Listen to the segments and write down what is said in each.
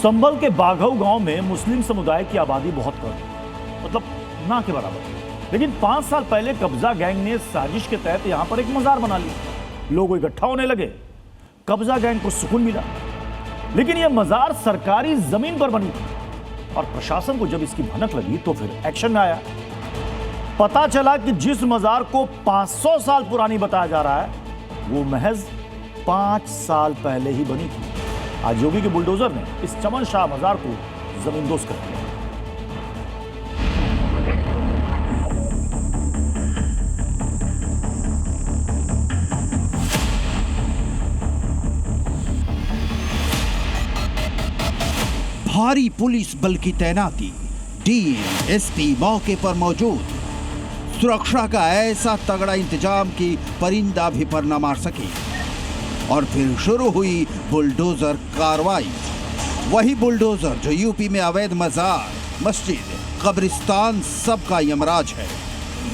संभल के बाघऊ गांव में मुस्लिम समुदाय की आबादी बहुत कम है, मतलब ना के बराबर। लेकिन 5 साल पहले कब्जा गैंग ने साजिश के तहत यहां पर एक मजार बना लिया। लोग इकट्ठा होने लगे, कब्जा गैंग को सुकून मिला। लेकिन यह मजार सरकारी जमीन पर बनी थी और प्रशासन को जब इसकी भनक लगी तो फिर एक्शन में आया। पता चला कि जिस मजार को 500 साल पुरानी बताया जा रहा है वो महज 5 साल पहले ही बनी थी। आज योगी के बुलडोजर ने इस चमन शाह मजार को जमींदोज कर दिया। भारी पुलिस बल की तैनाती, डीएम एसपी मौके पर मौजूद। सुरक्षा का ऐसा तगड़ा इंतजाम कि परिंदा भी पर न मार सके। और फिर शुरू हुई बुलडोजर कार्रवाई। वही बुलडोजर जो यूपी में अवैध मजार, मस्जिद, कब्रिस्तान सबका यमराज है।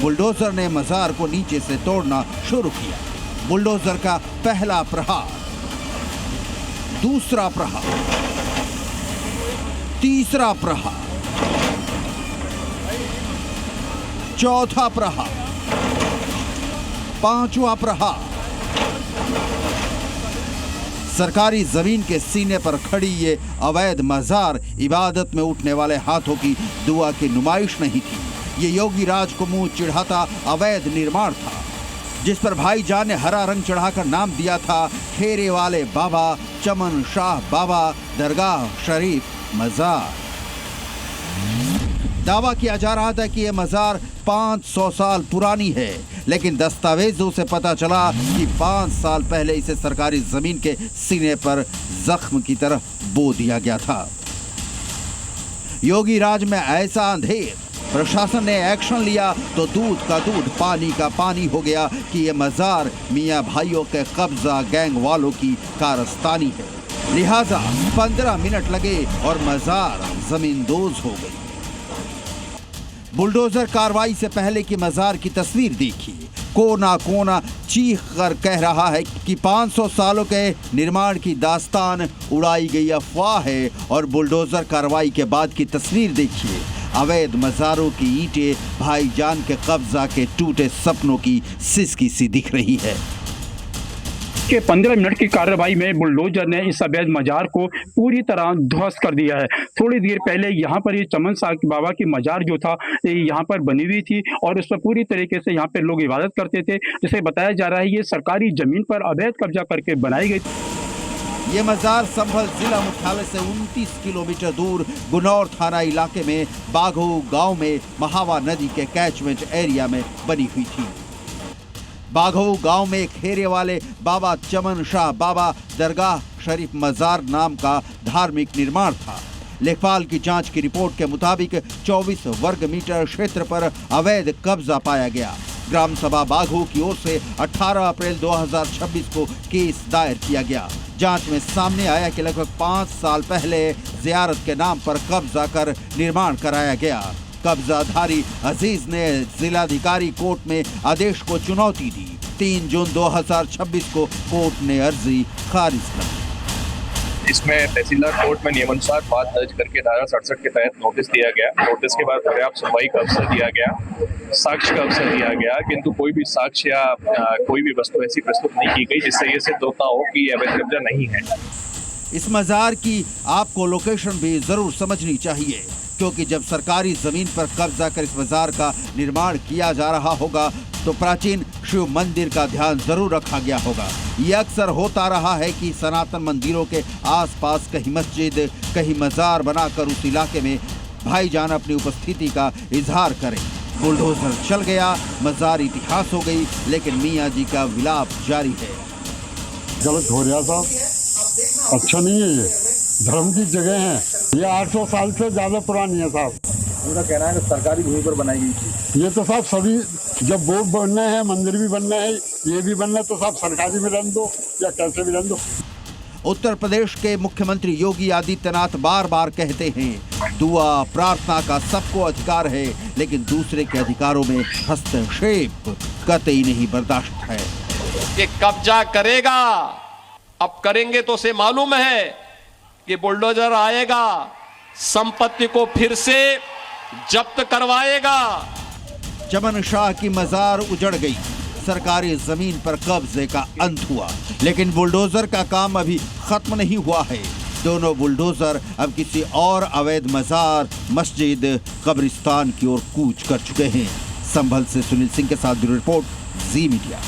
बुलडोजर ने मजार को नीचे से तोड़ना शुरू किया। बुलडोजर का पहला प्रहार, दूसरा प्रहार, तीसरा प्रहार, चौथा प्रहार, पांचवा प्रहार। सरकारी जमीन के सीने पर खड़ी ये अवैध मजार इबादत में उठने वाले हाथों की दुआ की नुमाइश नहीं थी। ये योगी राज को मुंह चिढ़ाता अवैध निर्माण था, जिस पर भाईजान ने हरा रंग चढ़ाकर नाम दिया था खेरे वाले बाबा चमन शाह बाबा दरगाह शरीफ मजार। दावा किया जा रहा था कि यह मजार 500 साल पुरानी है, लेकिन दस्तावेजों से पता चला कि 5 साल पहले इसे सरकारी जमीन के सीने पर जख्म की तरह बो दिया गया था। योगी राज में ऐसा अंधेर, प्रशासन ने एक्शन लिया तो दूध का दूध पानी का पानी हो गया कि यह मजार मियां भाइयों के कब्जा गैंग वालों की कारस्तानी है। लिहाजा 15 मिनट लगे और मजार जमींदोज हो गई। बुलडोजर कार्रवाई से पहले की मजार की तस्वीर देखिए। कोना कोना चीख कर कह रहा है कि 500 सालों के निर्माण की दास्तान उड़ाई गई अफवाह है। और बुलडोजर कार्रवाई के बाद की तस्वीर देखिए। अवैध मजारों की ईंटें भाईजान के कब्जा के टूटे सपनों की सिसकी सी दिख रही है। के 15 मिनट की कार्रवाई में बुलडोजर ने इस अवैध मजार को पूरी तरह ध्वस्त कर दिया है। थोड़ी देर पहले यहाँ पर ये चमन शाह बाबा की मजार जो था यहाँ पर बनी हुई थी और उस पर पूरी तरीके से यहाँ पे लोग इबादत करते थे। जिसे बताया जा रहा है ये सरकारी जमीन पर अवैध कब्जा करके बनाई गई। ये मजार संभल जिला मुख्यालय से 29 किलोमीटर दूर गुनौर थाना इलाके में बाघऊ गांव में महावा नदी के कैचमेंट एरिया में बनी हुई थी। बाघऊ गांव में खेरे वाले बाबा चमन शाह बाबा दरगाह शरीफ मजार नाम का धार्मिक निर्माण था। लेखपाल की जांच की रिपोर्ट के मुताबिक 24 वर्ग मीटर क्षेत्र पर अवैध कब्जा पाया गया। ग्राम सभा बाघऊ की ओर से 18 अप्रैल 2026 को केस दायर किया गया। जांच में सामने आया कि लगभग 5 साल पहले जियारत के नाम पर कब्जा कर निर्माण कराया गया। कब्जाधारी अजीज ने जिलाधिकारी कोर्ट में आदेश को चुनौती दी। 3 जून 2026 को कोर्ट ने अर्जी खारिज कर दी। इसमें तहसीलदार कोर्ट में नियमानुसार बात दर्ज करके धारा 67 के तहत नोटिस दिया गया। नोटिस के बाद पर्याप्त सुनवाई का अवसर दिया गया, साक्ष्य का अवसर दिया गया, किंतु कोई भी साक्ष्य या कोई भी वस्तु ऐसी प्रस्तुत नहीं की गई जिससे ये सिद्ध होता हो कि यह अवैध कब्जा नहीं है। इस मजार की आपको लोकेशन भी जरूर समझनी चाहिए, क्योंकि जब सरकारी जमीन पर कब्जा कर इस मजार का निर्माण किया जा रहा होगा तो प्राचीन शिव मंदिर का ध्यान जरूर रखा गया होगा। ये अक्सर होता रहा है कि सनातन मंदिरों के आसपास कहीं मस्जिद, कहीं मजार बनाकर उस इलाके में भाईजान अपनी उपस्थिति का इजहार करें। बुलडोजर चल गया, मजार इतिहास हो गई, लेकिन मियाँ जी का विलाप जारी है। गलत हो रहा साहब, अच्छा नहीं है। ये धर्म की जगह है। ये 800 साल से ज्यादा पुरानी है साहब। उनका कहना है कि सरकारी भूमि पर बनाई गई थी। ये तो साहब सभी जब बोर्ड बनना है, मंदिर भी बनना है, ये भी बनना है, तो साहब सरकारी में रहने दो या कैसे भी रहने दो। उत्तर प्रदेश के मुख्यमंत्री योगी आदित्यनाथ बार बार कहते हैं दुआ प्रार्थना का सबको अधिकार है, लेकिन दूसरे के अधिकारों में हस्तक्षेप कतई नहीं बर्दाश्त है। ये कब्जा करेगा, अब करेंगे तो उसे मालूम है कि बुलडोजर आएगा, संपत्ति को फिर से जब्त करवाएगा। चमन शाह की मजार उजड़ गई, सरकारी जमीन पर कब्जे का अंत हुआ, लेकिन बुलडोजर का काम अभी खत्म नहीं हुआ है। दोनों बुलडोजर अब किसी और अवैध मजार, मस्जिद, कब्रिस्तान की ओर कूच कर चुके हैं। संभल से सुनील सिंह के साथ ब्यूरो रिपोर्ट, जी मीडिया।